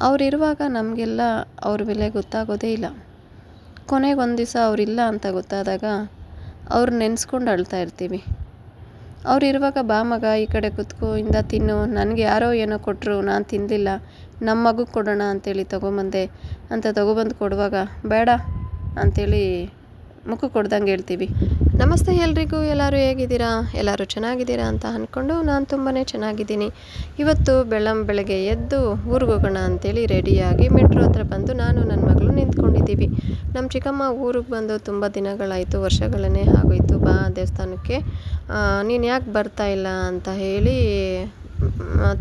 ಅವರಿರುವಾಗ ನಮಗೆಲ್ಲ ಅವ್ರ ಬೆಲೆ ಗೊತ್ತಾಗೋದೇ ಇಲ್ಲ. ಕೊನೆಗೆ ಒಂದು ದಿವಸ ಅವರಿಲ್ಲ ಅಂತ ಗೊತ್ತಾದಾಗ ಅವ್ರು ನೆನೆಸ್ಕೊಂಡು ಅಳ್ತಾ ಇರ್ತೀವಿ. ಅವರಿರುವಾಗ ಬಾ ಮಗ ಈ ಕಡೆ ಕೂತ್ಕೋ, ಇಂದ ತಿನ್ನು, ನನಗೆ ಯಾರೋ ಏನೋ ಕೊಟ್ಟರು ನಾನು ತಿನ್ನಲಿಲ್ಲ, ನಮ್ಮ ಮಗುಗೆ ಕೊಡೋಣ ಅಂತೇಳಿ ತೊಗೊಂಬಂದೆ ಅಂತ ತೊಗೊಬಂದು ಕೊಡುವಾಗ ಬೇಡ ಅಂಥೇಳಿ ಮುಖಕ್ಕೆ ಕೊಡ್ದಂಗೆ ಹೇಳ್ತೀವಿ. ನಮಸ್ತೆ ಎಲ್ರಿಗೂ, ಎಲ್ಲರೂ ಹೇಗಿದ್ದೀರಾ? ಎಲ್ಲರೂ ಚೆನ್ನಾಗಿದ್ದೀರಾ ಅಂತ ಅಂದ್ಕೊಂಡು ನಾನು ತುಂಬಾ ಚೆನ್ನಾಗಿದ್ದೀನಿ. ಇವತ್ತು ಬೆಳಗ್ಗೆ ಎದ್ದು ಊರಿಗೆ ಹೋಗೋಣ ಅಂಥೇಳಿ ರೆಡಿಯಾಗಿ ಮೆಟ್ರೋ ಹತ್ರ ಬಂದು ನಾನು ನನ್ನ ಮಗಳು ನಿಂತ್ಕೊಂಡಿದ್ದೀವಿ. ನಮ್ಮ ಚಿಕ್ಕಮ್ಮ ಊರಿಗೆ ಬಂದು ತುಂಬ ದಿನಗಳಾಯಿತು, ವರ್ಷಗಳನ್ನೇ ಆಗೋಯ್ತು. ಬಾ ದೇವಸ್ಥಾನಕ್ಕೆ, ನೀನು ಯಾಕೆ ಬರ್ತಾ ಇಲ್ಲ ಅಂತ ಹೇಳಿ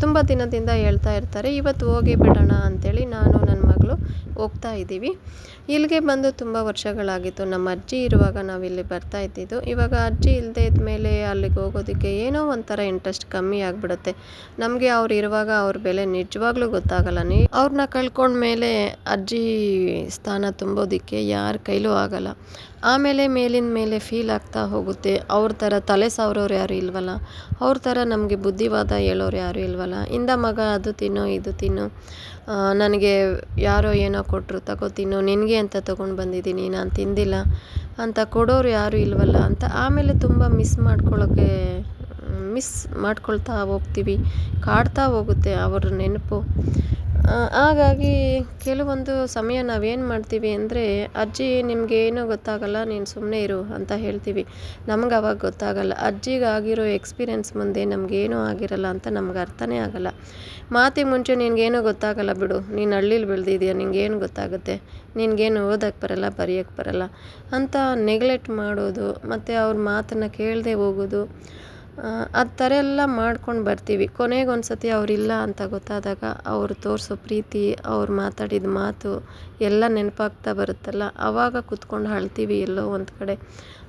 ತುಂಬ ದಿನದಿಂದ ಹೇಳ್ತಾ ಇರ್ತಾರೆ. ಇವತ್ತು ಹೋಗಿ ಬಿಡೋಣ ಅಂಥೇಳಿ ನಾನು ನನ್ನ ಮಗಳು ಹೋಗ್ತಾ ಇದ್ದೀವಿ. ಇಲ್ಲಿಗೆ ಬಂದು ತುಂಬ ವರ್ಷಗಳಾಗಿತ್ತು. ನಮ್ಮ ಅಜ್ಜಿ ಇರುವಾಗ ನಾವಿಲ್ಲಿ ಬರ್ತಾ ಇದ್ದಿದ್ದು. ಇವಾಗ ಅಜ್ಜಿ ಇಲ್ಲದೆ ಇದ್ಮೇಲೆ ಅಲ್ಲಿಗೆ ಹೋಗೋದಕ್ಕೆ ಏನೋ ಒಂಥರ ಇಂಟ್ರೆಸ್ಟ್ ಕಮ್ಮಿ ಆಗಿಬಿಡುತ್ತೆ. ನಮಗೆ ಅವ್ರು ಇರುವಾಗ ಅವ್ರ ಬೆಲೆ ನಿಜವಾಗ್ಲೂ ಗೊತ್ತಾಗಲ್ಲ. ಅವ್ರನ್ನ ಕಳ್ಕೊಂಡ್ಮೇಲೆ ಅಜ್ಜಿ ಸ್ಥಾನ ತುಂಬೋದಕ್ಕೆ ಯಾರ ಕೈಲೂ ಆಗಲ್ಲ. ಆಮೇಲೆ ಮೇಲಿನ ಮೇಲೆ ಫೀಲ್ ಆಗ್ತಾ ಹೋಗುತ್ತೆ, ಅವ್ರ ಥರ ತಲೆ ಸಾವ್ರೋರು ಯಾರು ಇಲ್ವಲ್ಲ, ಅವ್ರ ಥರ ನಮಗೆ ಬುದ್ಧಿವಾದ ಹೇಳೋರು ಯಾರು ಇಲ್ವಲ್ಲ. ಇಂದ ಮಗ ಅದು ತಿನ್ನು ಇದು ತಿನ್ನು, ನನಗೆ ಯಾರೋ ಏನೋ ಕೊಟ್ಟರು ತಗೋ ತಿನ್ನು, ನಿನಗೆ ಅಂತ ತೊಗೊಂಡು ಬಂದಿದ್ದೀನಿ, ನಾನು ತಿಂದಿಲ್ಲ ಅಂತ ಕೊಡೋರು ಯಾರು ಇಲ್ವಲ್ಲ ಅಂತ ಆಮೇಲೆ ತುಂಬ ಮಿಸ್ ಮಾಡ್ಕೊಳ್ತಾ ಹೋಗ್ತೀವಿ. ಕಾಡ್ತಾ ಹೋಗುತ್ತೆ ಅವ್ರ ನೆನಪು. ಹಾಗಾಗಿ ಕೆಲವೊಂದು ಸಮಯ ನಾವೇನು ಮಾಡ್ತೀವಿ ಅಂದರೆ, ಅಜ್ಜಿ ನಿಮಗೇನೂ ಗೊತ್ತಾಗಲ್ಲ, ನೀನು ಸುಮ್ಮನೆ ಇರು ಅಂತ ಹೇಳ್ತೀವಿ. ನಮ್ಗೆ ಅವಾಗ ಗೊತ್ತಾಗಲ್ಲ. ಅಜ್ಜಿಗಾಗಿರೋ ಎಕ್ಸ್ಪೀರಿಯೆನ್ಸ್ ಮುಂದೆ ನಮಗೇನೂ ಆಗಿರಲ್ಲ ಅಂತ ನಮ್ಗೆ ಅರ್ಥನೇ ಆಗಲ್ಲ. ಮಾತಿಗೆ ಮುಂಚೆ ನಿನಗೇನೂ ಗೊತ್ತಾಗಲ್ಲ ಬಿಡು, ನೀನು ಹಳ್ಳೀಲಿ ಬೆಳೆದಿದ್ಯಾ, ನಿನಗೇನು ಗೊತ್ತಾಗುತ್ತೆ, ನಿನಗೇನು ಓದೋಕ್ಕೆ ಬರಲ್ಲ, ಬರೆಯೋಕ್ಕೆ ಬರಲ್ಲ ಅಂತ ನೆಗ್ಲೆಕ್ಟ್ ಮಾಡೋದು, ಮತ್ತು ಅವ್ರ ಮಾತನ್ನು ಕೇಳದೆ ಹೋಗೋದು, ಆ ಥರ ಎಲ್ಲ ಮಾಡ್ಕೊಂಡು ಬರ್ತೀವಿ. ಕೊನೆಗೊಂದು ಸತಿ ಅವರಿಲ್ಲ ಅಂತ ಗೊತ್ತಾದಾಗ ಅವರು ತೋರಿಸೋ ಪ್ರೀತಿ, ಅವ್ರು ಮಾತಾಡಿದ ಮಾತು ಎಲ್ಲ ನೆನಪಾಗ್ತಾ ಬರುತ್ತಲ್ಲ, ಆವಾಗ ಕೂತ್ಕೊಂಡು ಅಳ್ತೀವಿ ಎಲ್ಲೋ ಒಂದು ಕಡೆ.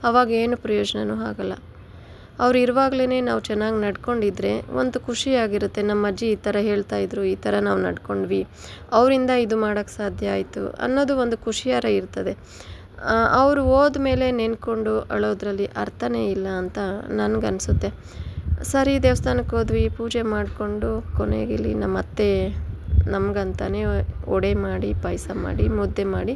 ಆವಾಗ ಏನು ಪ್ರಯೋಜನವೂ ಆಗಲ್ಲ. ಅವ್ರು ಇರುವಾಗಲೇ ನಾವು ಚೆನ್ನಾಗಿ ನಡ್ಕೊಂಡಿದ್ರೆ ಒಂದು ಖುಷಿಯಾಗಿರುತ್ತೆ. ನಮ್ಮ ಅಜ್ಜಿ ಈ ಥರ ಹೇಳ್ತಾಯಿದ್ರು, ಈ ಥರ ನಾವು ನಡ್ಕೊಂಡ್ವಿ, ಅವರಿಂದ ಇದು ಮಾಡೋಕ್ಕೆ ಸಾಧ್ಯ ಆಯಿತು ಅನ್ನೋದು ಒಂದು ಖುಷಿಯಾರ ಇರ್ತದೆ. ಅವರು ಹೋದ್ಮೇಲೆ ನೆನ್ಕೊಂಡು ಅಳೋದ್ರಲ್ಲಿ ಅರ್ಥನೇ ಇಲ್ಲ ಅಂತ ನನಗನ್ಸುತ್ತೆ. ಸರಿ, ದೇವಸ್ಥಾನಕ್ಕೆ ಹೋದ್ವಿ, ಪೂಜೆ ಮಾಡಿಕೊಂಡು ಕೊನೆಗಿಲ್ಲಿ ನಮ್ಮ ಅತ್ತೆ ನಮಗಂತಾನೆ ವಡೆ ಮಾಡಿ, ಪಾಯಸ ಮಾಡಿ, ಮುದ್ದೆ ಮಾಡಿ,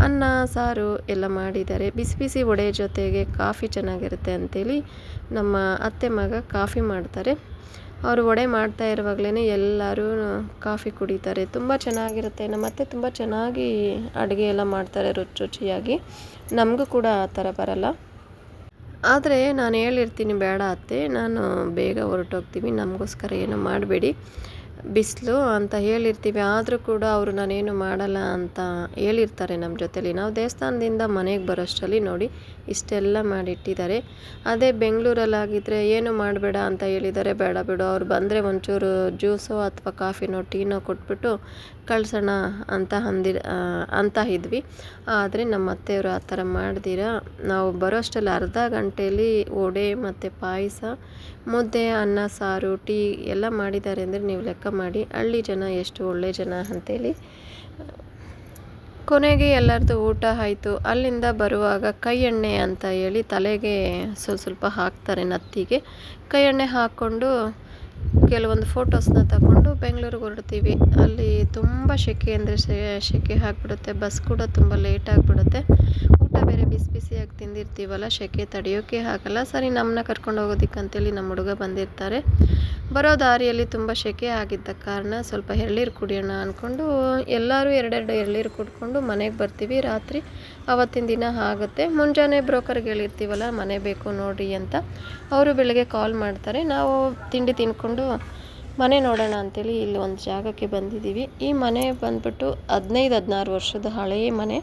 ಅನ್ನ ಸಾರು ಎಲ್ಲ ಮಾಡಿದ್ದಾರೆ. ಬಿಸಿ ಬಿಸಿ ವಡೆ ಜೊತೆಗೆ ಕಾಫಿ ಚೆನ್ನಾಗಿರುತ್ತೆ ಅಂಥೇಳಿ ನಮ್ಮ ಅತ್ತೆ ಮಗ ಕಾಫಿ ಮಾಡ್ತಾರೆ. ಅವರು ವಡೆ ಮಾಡ್ತಾ ಇರುವಾಗಲೇ ಎಲ್ಲರೂ ಕಾಫಿ ಕುಡಿತಾರೆ. ತುಂಬ ಚೆನ್ನಾಗಿರುತ್ತೆ. ನಮ್ಮ ಅತ್ತೆ ತುಂಬ ಚೆನ್ನಾಗಿ ಅಡುಗೆ ಎಲ್ಲ ಮಾಡ್ತಾರೆ, ರುಚಿಯಾಗಿ. ನಮಗೂ ಕೂಡ ಆ ಥರ ಬರಲ್ಲ. ಆದರೆ ನಾನು ಹೇಳಿರ್ತೀನಿ, ಬೇಡ ಅತ್ತೆ, ನಾನು ಬೇಗ ಹೊರಟೋಗ್ತೀವಿ, ನಮಗೋಸ್ಕರ ಏನೂ ಮಾಡಬೇಡಿ, ಬಿಸಿಲು ಅಂತ ಹೇಳಿರ್ತೀವಿ. ಆದರೂ ಕೂಡ ಅವರು ನಾನೇನು ಮಾಡಲ್ಲ ಅಂತ ಹೇಳಿರ್ತಾರೆ ನಮ್ಮ ಜೊತೇಲಿ. ನಾವು ದೇವಸ್ಥಾನದಿಂದ ಮನೆಗೆ ಬರೋಷ್ಟರಲ್ಲಿ ನೋಡಿ ಇಷ್ಟೆಲ್ಲ ಮಾಡಿಟ್ಟಿದ್ದಾರೆ. ಅದೇ ಬೆಂಗಳೂರಲ್ಲಾಗಿದ್ದರೆ ಏನು ಮಾಡಬೇಡ ಅಂತ ಹೇಳಿದ್ದಾರೆ, ಬೇಡ ಬಿಡು, ಅವ್ರು ಬಂದರೆ ಒಂಚೂರು ಜ್ಯೂಸೋ ಅಥವಾ ಕಾಫಿನೋ ಟೀನೋ ಕೊಟ್ಬಿಟ್ಟು ಕಳ್ಸೋಣ ಅಂತ ಇದ್ವಿ. ಆದರೆ ನಮ್ಮ ಅತ್ತೆಯವರು ಆ ಥರ ಮಾಡ್ದಿರ ನಾವು ಬರೋಷ್ಟರಲ್ಲಿ ಅರ್ಧ ಗಂಟೆಯಲ್ಲಿ ವಡೆ ಮತ್ತು ಪಾಯಸ, ಮುದ್ದೆ, ಅನ್ನ ಸಾರು, ಟೀ ಎಲ್ಲ ಮಾಡಿದ್ದಾರೆ ಅಂದರೆ ನೀವು ಲೆಕ್ಕ ಮಾಡಿ ಹಳ್ಳಿ ಜನ ಎಷ್ಟು ಒಳ್ಳೆ ಜನ ಅಂಥೇಳಿ. ಕೊನೆಗೆ ಎಲ್ಲರದ್ದು ಊಟ ಆಯಿತು. ಅಲ್ಲಿಂದ ಬರುವಾಗ ಕೈ ಎಣ್ಣೆ ಅಂತ ಹೇಳಿ ತಲೆಗೆ ಸ್ವಲ್ಪ ಹಾಕ್ತಾರೆ, ನತ್ತಿಗೆ ಕೈ ಎಣ್ಣೆ ಹಾಕ್ಕೊಂಡು ಕೆಲವೊಂದು ಫೋಟೋಸ್ನ ತಗೊಂಡು ಬೆಂಗಳೂರಿಗೆ ಹೊರಡ್ತೀವಿ. ಅಲ್ಲಿ ತುಂಬ ಸೆಕೆ ಅಂದರೆ ಸೆಕೆ ಆಗಿಬಿಡುತ್ತೆ. ಬಸ್ ಕೂಡ ತುಂಬ ಲೇಟ್ ಆಗಿಬಿಡುತ್ತೆ. ಊಟ ಬೇರೆ ಬಿಸಿ ಬಿಸಿಯಾಗಿ ತಿಂದಿರ್ತೀವಲ್ಲ, ಸೆಕೆ ತಡೆಯೋಕ್ಕೆ ಆಗಲ್ಲ. ಸರಿ, ನಮ್ಮನ್ನ ಕರ್ಕೊಂಡು ಹೋಗೋದಕ್ಕಂತೇಳಿ ನಮ್ಮ ಹುಡುಗ ಬಂದಿರ್ತಾರೆ. ಬರೋ ದಾರಿಯಲ್ಲಿ ತುಂಬ ಸೆಕೆ ಆಗಿದ್ದ ಕಾರಣ ಸ್ವಲ್ಪ ಎಳ್ನೀರು ಕುಡಿಯೋಣ ಅಂದ್ಕೊಂಡು ಎಲ್ಲರೂ ಎರಡೆರಡು ಎಳ್ನೀರು ಕುಡ್ಕೊಂಡು ಮನೆಗೆ ಬರ್ತೀವಿ. ರಾತ್ರಿ ಆವತ್ತಿನ ದಿನ ಆಗುತ್ತೆ. ಮುಂಜಾನೆ ಬ್ರೋಕರ್ಗೆ ಹೇಳಿರ್ತೀವಲ್ಲ ಮನೆ ಬೇಕು ನೋಡಿರಿ ಅಂತ, ಅವರು ಬೆಳಗ್ಗೆ ಕಾಲ್ ಮಾಡ್ತಾರೆ. ನಾವು ತಿಂಡಿ ತಿನ್ಕೊಂಡು ಮನೆ ನೋಡೋಣ ಅಂಥೇಳಿ ಇಲ್ಲಿ ಒಂದು ಜಾಗಕ್ಕೆ ಬಂದಿದ್ದೀವಿ. ಈ ಮನೆ ಬಂದ್ಬಿಟ್ಟು 15-16 ವರ್ಷದ ಹಳೆಯ ಮನೆ.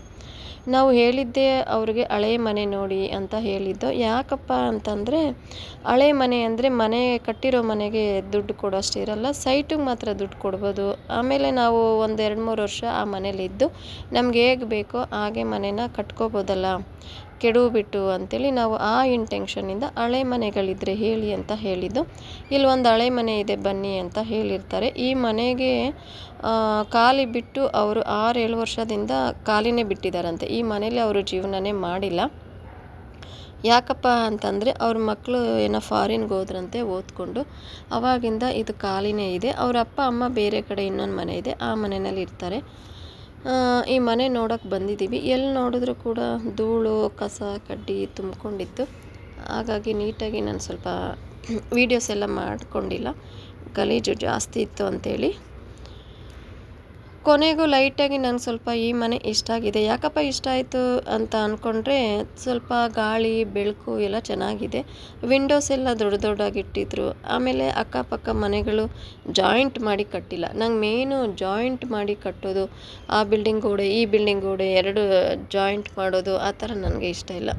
ನಾವು ಹೇಳಿದ್ದೆ ಅವ್ರಿಗೆ ಹಳೆಯ ಮನೆ ನೋಡಿ ಅಂತ ಹೇಳಿದ್ದು. ಯಾಕಪ್ಪ ಅಂತಂದರೆ, ಹಳೆ ಮನೆ ಅಂದರೆ ಮನೆ ಕಟ್ಟಿರೋ ಮನೆಗೆ ದುಡ್ಡು ಕೊಡೋಷ್ಟು ಇರಲ್ಲ, ಸೈಟಿಗೆ ಮಾತ್ರ ದುಡ್ಡು ಕೊಡ್ಬೋದು. ಆಮೇಲೆ ನಾವು ಒಂದು 2-3 ವರ್ಷ ಆ ಮನೇಲಿದ್ದು ನಮ್ಗೆ ಹೇಗೆ ಬೇಕೋ ಹಾಗೆ ಮನೇನ ಕಟ್ಕೋಬೋದಲ್ಲ, ಕೆಡವು ಅಂಥೇಳಿ ನಾವು ಆ ಇಂಟೆನ್ಷನ್ನಿಂದ ಹಳೆ ಮನೆಗಳಿದ್ರೆ ಹೇಳಿ ಅಂತ ಹೇಳಿದ್ದು. ಇಲ್ಲಿ ಒಂದು ಹಳೆ ಮನೆ ಇದೆ ಬನ್ನಿ ಅಂತ ಹೇಳಿರ್ತಾರೆ. ಈ ಮನೆಗೆ ಖಾಲಿ ಬಿಟ್ಟು ಅವರು 6-7 ವರ್ಷದಿಂದ ಖಾಲಿನೇ ಬಿಟ್ಟಿದ್ದಾರಂತೆ. ಈ ಮನೇಲಿ ಅವರು ಜೀವನನೇ ಮಾಡಿಲ್ಲ. ಯಾಕಪ್ಪ ಅಂತಂದರೆ ಅವ್ರ ಮಕ್ಕಳು ಏನೋ ಫಾರಿನ್ಗೆ ಹೋದ್ರಂತೆ ಓದ್ಕೊಂಡು. ಅವಾಗಿಂದ ಇದು ಖಾಲಿನೇ ಇದೆ. ಅವ್ರ ಅಪ್ಪ ಅಮ್ಮ ಬೇರೆ ಕಡೆ ಇನ್ನೊಂದು ಮನೆ ಇದೆ, ಆ ಮನೆಯಲ್ಲಿ ಇರ್ತಾರೆ. ಈ ಮನೆ ನೋಡೋಕ್ಕೆ ಬಂದಿದ್ದೀವಿ. ಎಲ್ಲಿ ನೋಡಿದ್ರೂ ಕೂಡ ಧೂಳು, ಕಸ, ಕಡ್ಡಿ ತುಂಬಿಕೊಂಡಿತ್ತು. ಹಾಗಾಗಿ ನೀಟಾಗಿ ನಾನು ಸ್ವಲ್ಪ ವೀಡಿಯೋಸ್ ಎಲ್ಲ ಮಾಡ್ಕೊಂಡಿಲ್ಲ, ಗಲೀಜು ಜಾಸ್ತಿ ಇತ್ತು ಅಂಥೇಳಿ. ಕೊನೆಗೂ ಲೈಟಾಗಿ ನಂಗೆ ಸ್ವಲ್ಪ ಈ ಮನೆ ಇಷ್ಟ ಆಗಿದೆ. ಯಾಕಪ್ಪ ಇಷ್ಟ ಆಯಿತು ಅಂತ ಅಂದ್ಕೊಂಡ್ರೆ, ಸ್ವಲ್ಪ ಗಾಳಿ ಬೆಳಕು ಎಲ್ಲ ಚೆನ್ನಾಗಿದೆ. ವಿಂಡೋಸ್ ಎಲ್ಲ ದೊಡ್ಡ ದೊಡ್ಡಾಗಿಟ್ಟಿದ್ರು. ಆಮೇಲೆ ಅಕ್ಕಪಕ್ಕ ಮನೆಗಳು ಜಾಯಿಂಟ್ ಮಾಡಿ ಕಟ್ಟಿಲ್ಲ. ನಂಗೆ ಮೇನು ಜಾಯಿಂಟ್ ಮಾಡಿ ಕಟ್ಟೋದು, ಆ ಬಿಲ್ಡಿಂಗ್ ಗೋಡೆ ಈ ಬಿಲ್ಡಿಂಗ್ ಗೋಡೆ 2 ಜಾಯಿಂಟ್ ಮಾಡೋದು ಆ ಥರ ನನಗೆ ಇಷ್ಟ ಇಲ್ಲ.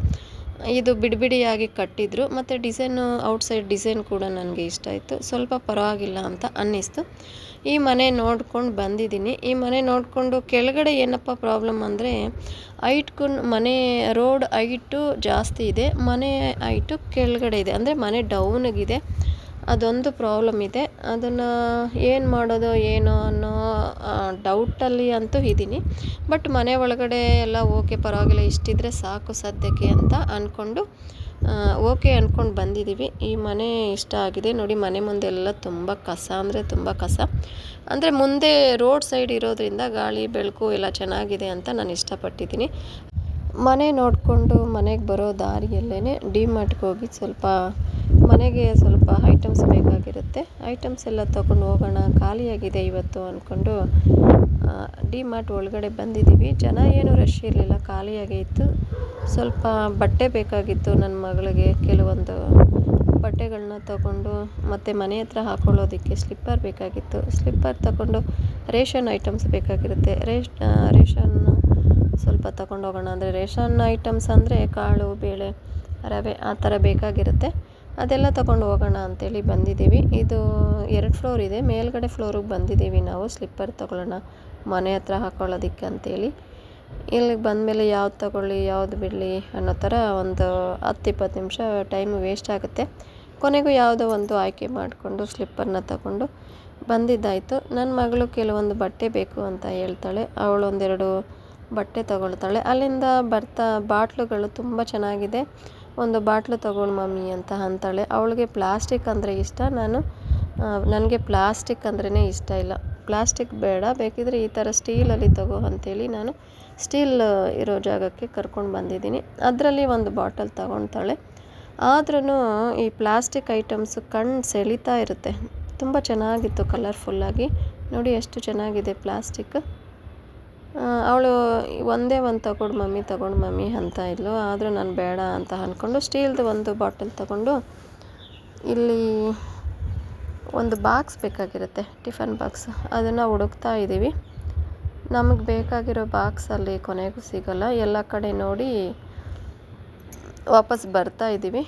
ಇದು ಬಿಡಿಯಾಗಿ ಕಟ್ಟಿದ್ರು. ಮತ್ತು ಡಿಸೈನು ಔಟ್ಸೈಡ್ ಡಿಸೈನ್ ಕೂಡ ನನಗೆ ಇಷ್ಟ ಆಯಿತು. ಸ್ವಲ್ಪ ಪರವಾಗಿಲ್ಲ ಅಂತ ಅನ್ನಿಸ್ತು. ಈ ಮನೆ ನೋಡ್ಕೊಂಡು ಬಂದಿದ್ದೀನಿ. ಈ ಮನೆ ನೋಡಿಕೊಂಡು ಕೆಳಗಡೆ ಏನಪ್ಪ ಪ್ರಾಬ್ಲಮ್ ಅಂದರೆ, ಮನೆ ರೋಡ್ ಹೈಟು ಜಾಸ್ತಿ ಇದೆ, ಮನೆ ಹೈಟು ಕೆಳಗಡೆ ಇದೆ. ಅಂದರೆ ಮನೆ ಡೌನಿಗಿದೆ. ಅದೊಂದು ಪ್ರಾಬ್ಲಮ್ ಇದೆ. ಅದನ್ನು ಏನು ಮಾಡೋದು ಏನೋ ಅನ್ನೋ ಡೌಟಲ್ಲಿ ಅಂತೂ ಇದ್ದೀನಿ. ಬಟ್ ಮನೆ ಒಳಗಡೆ ಎಲ್ಲ ಓಕೆ, ಪರವಾಗಿಲ್ಲ, ಇಷ್ಟಿದ್ರೆ ಸಾಕು ಸದ್ಯಕ್ಕೆ ಅಂತ ಅಂದ್ಕೊಂಡು ಓಕೆ ಅಂದ್ಕೊಂಡು ಬಂದಿದ್ದೀವಿ. ಈ ಮನೆ ಇಷ್ಟ ಆಗಿದೆ. ನೋಡಿ, ಮನೆ ಮುಂದೆ ಎಲ್ಲ ತುಂಬ ಕಸ ಅಂದರೆ ತುಂಬ ಕಸ. ಅಂದರೆ ಮುಂದೆ ರೋಡ್ ಸೈಡ್ ಇರೋದ್ರಿಂದ ಗಾಳಿ ಬೆಳಕು ಎಲ್ಲ ಚೆನ್ನಾಗಿದೆ ಅಂತ ನಾನು ಇಷ್ಟಪಟ್ಟಿದ್ದೀನಿ. ಮನೆ ನೋಡಿಕೊಂಡು ಮನೆಗೆ ಬರೋ ದಾರಿಯಲ್ಲೇ ಡಿಮಾರ್ಟ್ಗೆ ಹೋಗಿ ಮನೆಗೆ ಸ್ವಲ್ಪ ಐಟಮ್ಸ್ ಬೇಕಾಗಿರುತ್ತೆ. ಐಟಮ್ಸ್ ಎಲ್ಲ ತೊಗೊಂಡು ಹೋಗೋಣ, ಖಾಲಿಯಾಗಿದೆ ಇವತ್ತು ಅಂದ್ಕೊಂಡು ಡಿಮಾರ್ಟ್ ಒಳಗಡೆ ಬಂದಿದ್ದೀವಿ. ಜನ ಏನೂ ರಶ್ ಇರಲಿಲ್ಲ, ಖಾಲಿಯಾಗೇ ಇತ್ತು. ಸ್ವಲ್ಪ ಬಟ್ಟೆ ಬೇಕಾಗಿತ್ತು ನನ್ನ ಮಗಳಿಗೆ, ಕೆಲವೊಂದು ಬಟ್ಟೆಗಳನ್ನ ತಗೊಂಡು, ಮತ್ತು ಮನೆ ಹತ್ರ ಹಾಕ್ಕೊಳ್ಳೋದಕ್ಕೆ ಸ್ಲಿಪ್ಪರ್ ಬೇಕಾಗಿತ್ತು. ಸ್ಲಿಪ್ಪರ್ ತಗೊಂಡು ರೇಷನ್ ಐಟಮ್ಸ್ ಬೇಕಾಗಿರುತ್ತೆ. ರೇಷನ್ ಸ್ವಲ್ಪ ತಗೊಂಡೋಗೋಣ ಅಂದರೆ, ರೇಷನ್ ಐಟಮ್ಸ್ ಅಂದರೆ ಕಾಳು, ಬೇಳೆ, ರವೆ ಆ ಥರ ಬೇಕಾಗಿರುತ್ತೆ. ಅದೆಲ್ಲ ತಗೊಂಡು ಹೋಗೋಣ ಅಂಥೇಳಿ ಬಂದಿದ್ದೀವಿ. ಇದು 2 ಫ್ಲೋರ್ ಇದೆ. ಮೇಲ್ಗಡೆ ಫ್ಲೋರಿಗೆ ಬಂದಿದ್ದೀವಿ ನಾವು ಸ್ಲಿಪ್ಪರ್ ತೊಗೊಳ್ಳೋಣ ಮನೆ ಹತ್ರ ಹಾಕ್ಕೊಳ್ಳೋದಕ್ಕೆ ಅಂಥೇಳಿ. ಇಲ್ಲಿಗೆ ಬಂದಮೇಲೆ ಯಾವ್ದು ತೊಗೊಳ್ಳಿ ಯಾವ್ದು ಬಿಡಲಿ ಅನ್ನೋ ಥರ ಒಂದು 10-20 ನಿಮಿಷ ಟೈಮ್ ವೇಸ್ಟ್ ಆಗುತ್ತೆ. ಕೊನೆಗೂ ಯಾವುದೋ ಒಂದು ಆಯ್ಕೆ ಮಾಡಿಕೊಂಡು ಸ್ಲಿಪ್ಪರ್ನ ತಗೊಂಡು ಬಂದಿದ್ದಾಯಿತು. ನನ್ನ ಮಗಳು ಕೆಲವೊಂದು ಬಟ್ಟೆ ಬೇಕು ಅಂತ ಹೇಳ್ತಾಳೆ. ಅವಳು 1-2 ಬಟ್ಟೆ ತಗೊಳ್ತಾಳೆ. ಅಲ್ಲಿಂದ ಬರ್ತಾ ಬಾಟ್ಲುಗಳು ತುಂಬ ಚೆನ್ನಾಗಿದೆ, ಒಂದು ಬಾಟ್ಲು ತಗೊಳ್ಳು ಮಮ್ಮಿ ಅಂತ ಅಂತಾಳೆ. ಅವಳಿಗೆ ಪ್ಲಾಸ್ಟಿಕ್ ಅಂದರೆ ಇಷ್ಟ. ನನಗೆ ಪ್ಲಾಸ್ಟಿಕ್ ಅಂದ್ರೇ ಇಷ್ಟ ಇಲ್ಲ. ಪ್ಲಾಸ್ಟಿಕ್ ಬೇಡ, ಬೇಕಿದ್ರೆ ಈ ಥರ ಸ್ಟೀಲಲ್ಲಿ ತಗೋ ಅಂಥೇಳಿ ನಾನು ಸ್ಟೀಲ್ ಇರೋ ಜಾಗಕ್ಕೆ ಕರ್ಕೊಂಡು ಬಂದಿದ್ದೀನಿ. ಅದರಲ್ಲಿ ಒಂದು ಬಾಟಲ್ ತಗೊಳ್ತಾಳೆ. ಆದ್ರೂ ಈ ಪ್ಲಾಸ್ಟಿಕ್ ಐಟಮ್ಸ್ ಕಣ್ಣು ಸೆಳೀತಾ ಇರುತ್ತೆ. ತುಂಬ ಚೆನ್ನಾಗಿತ್ತು ಕಲರ್ಫುಲ್ಲಾಗಿ. ನೋಡಿ ಎಷ್ಟು ಚೆನ್ನಾಗಿದೆ ಪ್ಲಾಸ್ಟಿಕ್. ಅವಳು ಒಂದೇ ಒಂದು ತಗೊಂಡು ಮಮ್ಮಿ ಅಂತ ಇದ್ಲು. ಆದರೂ ನಾನು ಬೇಡ ಅಂತ ಅಂದ್ಕೊಂಡು ಸ್ಟೀಲ್ದು ಒಂದು ಬಾಟಲ್ ತಗೊಂಡು, ಇಲ್ಲಿ ಒಂದು ಬಾಕ್ಸ್ ಬೇಕಾಗಿರುತ್ತೆ, ಟಿಫನ್ ಬಾಕ್ಸ್, ಅದನ್ನು ಹುಡುಕ್ತಾ ಇದ್ದೀವಿ. ನಮಗೆ ಬೇಕಾಗಿರೋ ಬಾಕ್ಸಲ್ಲಿ ಕೊನೆಗೂ ಸಿಗೋಲ್ಲ. ಎಲ್ಲ ಕಡೆ ನೋಡಿ ವಾಪಸ್ ಬರ್ತಾ ಇದ್ದೀವಿ.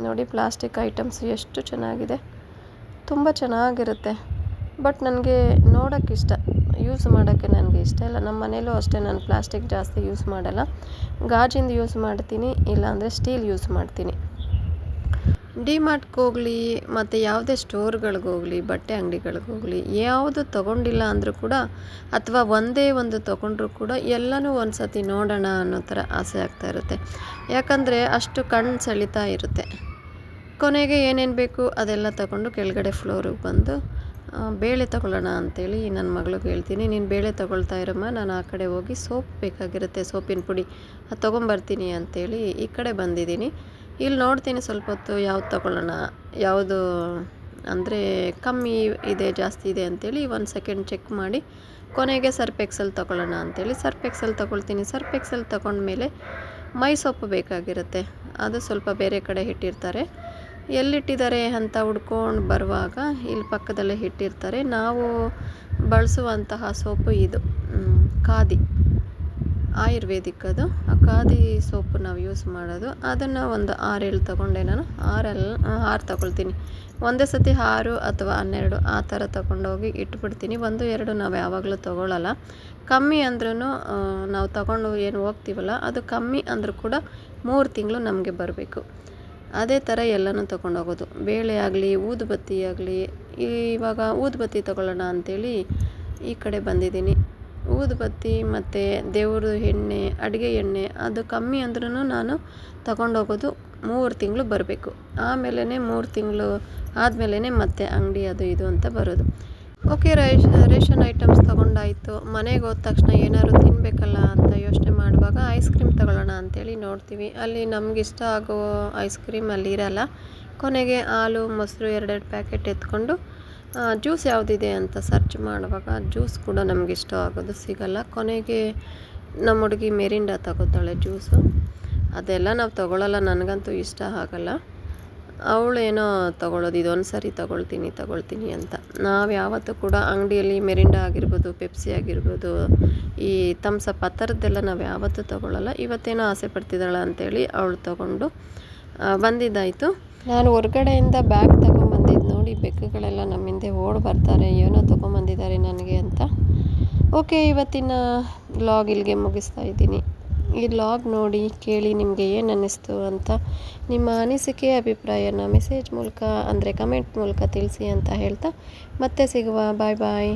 ನೋಡಿ ಪ್ಲಾಸ್ಟಿಕ್ ಐಟಮ್ಸ್ ಎಷ್ಟು ಚೆನ್ನಾಗಿದೆ, ತುಂಬ ಚೆನ್ನಾಗಿರುತ್ತೆ. ಬಟ್ ನನಗೆ ನೋಡೋಕ್ಕಿಷ್ಟ, ಯೂಸ್ ಮಾಡೋಕ್ಕೆ ನನಗೆ ಇಷ್ಟ ಇಲ್ಲ. ನಮ್ಮ ಮನೇಲೂ ಅಷ್ಟೇ, ನಾನು ಪ್ಲಾಸ್ಟಿಕ್ ಜಾಸ್ತಿ ಯೂಸ್ ಮಾಡಲ್ಲ. ಗಾಜಿಂದು ಯೂಸ್ ಮಾಡ್ತೀನಿ, ಇಲ್ಲಾಂದರೆ ಸ್ಟೀಲ್ ಯೂಸ್ ಮಾಡ್ತೀನಿ. ಡಿಮಾರ್ಟ್ಗೆ ಹೋಗಲಿ ಮತ್ತು ಯಾವುದೇ ಸ್ಟೋರ್ಗಳಿಗೋಗಲಿ, ಬಟ್ಟೆ ಅಂಗಡಿಗಳಿಗೋಗಲಿ, ಯಾವುದು ತೊಗೊಂಡಿಲ್ಲ ಅಂದರೂ ಕೂಡ, ಅಥವಾ ಒಂದೇ ಒಂದು ತೊಗೊಂಡ್ರೂ ಕೂಡ ಎಲ್ಲನೂ ಒಂದು ಸತಿ ನೋಡೋಣ ಅನ್ನೋ ಥರ ಆಸೆ ಆಗ್ತಾ ಇರುತ್ತೆ. ಯಾಕಂದರೆ ಅಷ್ಟು ಕಣ್ಣು ಸೆಳೀತಾ ಇರುತ್ತೆ. ಕೊನೆಗೆ ಏನೇನು ಬೇಕು ಅದೆಲ್ಲ ತಗೊಂಡು ಕೆಳಗಡೆ ಫ್ಲೋರಿಗೆ ಬಂದು ಬೇಳೆ ತಗೊಳ್ಳೋಣ ಅಂಥೇಳಿ ನನ್ನ ಮಗಳಿಗೆ ಹೇಳ್ತೀನಿ, ನೀನು ಬೇಳೆ ತೊಗೊಳ್ತಾ ಇರಮ್ಮ, ನಾನು ಆ ಕಡೆ ಹೋಗಿ ಸೋಪ್ ಬೇಕಾಗಿರುತ್ತೆ, ಸೋಪಿನ ಪುಡಿ ಅದು ತೊಗೊಂಬರ್ತೀನಿ ಅಂಥೇಳಿ ಈ ಕಡೆ ಬಂದಿದ್ದೀನಿ. ಇಲ್ಲಿ ನೋಡ್ತೀನಿ ಸ್ವಲ್ಪ ಹೊತ್ತು ಯಾವ್ದು ತೊಗೊಳ್ಳೋಣ, ಯಾವುದು ಅಂದರೆ ಕಮ್ಮಿ ಇದೆ ಜಾಸ್ತಿ ಇದೆ ಅಂಥೇಳಿ 1 ಸೆಕೆಂಡ್ ಚೆಕ್ ಮಾಡಿ ಕೊನೆಗೆ ಸರ್ಫ್ ಎಕ್ಸೆಲ್ ತೊಗೊಳ್ಳೋಣ ಅಂಥೇಳಿ ಸರ್ಫ್ ಎಕ್ಸೆಲ್ ತೊಗೊಳ್ತೀನಿ. ಸರ್ಫ್ ಎಕ್ಸೆಲ್ ತೊಗೊಂಡ್ಮೇಲೆ ಮೈ ಸೊಪ್ಪು ಬೇಕಾಗಿರುತ್ತೆ, ಅದು ಸ್ವಲ್ಪ ಬೇರೆ ಕಡೆ ಇಟ್ಟಿರ್ತಾರೆ. ಎಲ್ಲಿಟ್ಟಿದ್ದಾರೆ ಅಂತ ಹುಡ್ಕೊಂಡು ಬರುವಾಗ ಇಲ್ಲಿ ಪಕ್ಕದಲ್ಲೇ ಇಟ್ಟಿರ್ತಾರೆ. ನಾವು ಬಳಸುವಂತಹ ಸೋಪು ಇದು ಖಾದಿ ಆಯುರ್ವೇದಿಕ್, ಅದು ಆ ಖಾದಿ ಸೋಪು ನಾವು ಯೂಸ್ ಮಾಡೋದು. ಅದನ್ನು ಒಂದು 6-7 ತೊಗೊಂಡೆ ನಾನು. 6 ತೊಗೊಳ್ತೀನಿ. ಒಂದೇ ಸತಿ 6 ಅಥವಾ 12 ಆ ಥರ ತೊಗೊಂಡೋಗಿ ಇಟ್ಬಿಡ್ತೀನಿ. 1-2 ನಾವು ಯಾವಾಗಲೂ ತೊಗೊಳ್ಳಲ್ಲ. ಕಮ್ಮಿ ಅಂದ್ರೂ ನಾವು ತೊಗೊಂಡು ಏನು ಹೋಗ್ತೀವಲ್ಲ, ಅದು ಕಮ್ಮಿ ಅಂದರೂ ಕೂಡ 3 ತಿಂಗಳು ನಮಗೆ ಬರಬೇಕು. ಅದೇ ಥರ ಎಲ್ಲನೂ ತೊಗೊಂಡೋಗೋದು. ಬೇಳೆ ಆಗಲಿ, ಊದುಬತ್ತಿ ಆಗಲಿ. ಇವಾಗ ಊದುಬತ್ತಿ ತೊಗೊಳ್ಳೋಣ ಅಂಥೇಳಿ ಈ ಕಡೆ ಬಂದಿದ್ದೀನಿ. ಊದುಬತ್ತಿ ಮತ್ತು ದೇವ್ರ ಎಣ್ಣೆ, ಅಡುಗೆ ಎಣ್ಣೆ ಅದು ಕಮ್ಮಿ ಅಂದ್ರೂ ನಾನು ತಗೊಂಡೋಗೋದು. 3 ತಿಂಗಳು ಬರಬೇಕು. ಆಮೇಲೆ 3 ತಿಂಗಳು ಆದಮೇಲೆ ಮತ್ತೆ ಅಂಗಡಿ ಅದು ಇದು ಅಂತ ಬರೋದು. ಓಕೆ, ರೇಷನ್ ಐಟಮ್ಸ್ ತೊಗೊಂಡಾಯಿತು. ಮನೆಗೆ ಹೋದ ತಕ್ಷಣ ಏನಾದ್ರು ತಿನ್ನಬೇಕಲ್ಲ ಅಂತ ಯೋಚನೆ ಮಾಡುವಾಗ ಐಸ್ ಕ್ರೀಮ್ ತಗೊಳ್ಳೋಣ ಅಂತೇಳಿ ನೋಡ್ತೀವಿ. ಅಲ್ಲಿ ನಮಗಿಷ್ಟ ಆಗೋ ಐಸ್ ಕ್ರೀಮ್ ಅಲ್ಲಿ ಇರಲ್ಲ. ಕೊನೆಗೆ ಹಾಲು ಮೊಸರು 2 ಪ್ಯಾಕೆಟ್ ಎತ್ಕೊಂಡು ಜ್ಯೂಸ್ ಯಾವುದಿದೆ ಅಂತ ಸರ್ಚ್ ಮಾಡುವಾಗ ಜ್ಯೂಸ್ ಕೂಡ ನಮಗಿಷ್ಟ ಆಗೋದು ಸಿಗಲ್ಲ. ಕೊನೆಗೆ ನಮ್ಮ ಹುಡುಗಿ ಮೆರಿಂಡಾ ತಗೋತಾಳೆ ಜ್ಯೂಸು. ಅದೆಲ್ಲ ನಾವು ತೊಗೊಳ್ಳಲ್ಲ, ನನಗಂತೂ ಇಷ್ಟ ಆಗಲ್ಲ. ಅವಳೇನೋ ತೊಗೊಳ್ಳೋದು, ಇದೊಂದು ಸರಿ ತೊಗೊಳ್ತೀನಿ ಅಂತ. ನಾವು ಯಾವತ್ತೂ ಕೂಡ ಅಂಗಡಿಯಲ್ಲಿ ಮೆರಿಂಡಾ ಆಗಿರ್ಬೋದು, ಪೆಪ್ಸಿ ಆಗಿರ್ಬೋದು, ಈ ಥಮ್ಸಪ್ ಆ ಥರದ್ದೆಲ್ಲ ನಾವು ಯಾವತ್ತೂ ತೊಗೊಳ್ಳಲ್ಲ. ಇವತ್ತೇನೋ ಆಸೆ ಪಡ್ತಿದ್ದಾಳೆ ಅಂತೇಳಿ ಅವಳು ತೊಗೊಂಡು ಬಂದಿದ್ದಾಯಿತು. ನಾನು ಹೊರಗಡೆಯಿಂದ ಬ್ಯಾಗ್ ತೊಗೊಂಬಂದಿದ್ದು ನೋಡಿ ಬೆಕ್ಕುಗಳೆಲ್ಲ ನಮ್ಮ ಹಿಂದೆ ಓಡಿ ಬರ್ತಾರೆ, ಏನೋ ತೊಗೊಂಬಂದಿದ್ದಾರೆ ನನಗೆ ಅಂತ. ಓಕೆ, ಇವತ್ತಿನ ವ್ಲಾಗ್ ಇಲ್ಲಿಗೆ ಮುಗಿಸ್ತಾ ಇದ್ದೀನಿ. ಈ ವ್ಲಾಗ್ ನೋಡಿ ಕೇಳಿ ನಿಮಗೆ ಏನು ಅನ್ನಿಸ್ತು ಅಂತ ನಿಮ್ಮ ಅನಿಸಿಕೆ ಅಭಿಪ್ರಾಯನ ಮೆಸೇಜ್ ಮೂಲಕ ಅಂದರೆ ಕಮೆಂಟ್ ಮೂಲಕ ತಿಳಿಸಿ ಅಂತ ಹೇಳ್ತಾ ಮತ್ತೆ ಸಿಗುವ. ಬಾಯ್ ಬಾಯ್.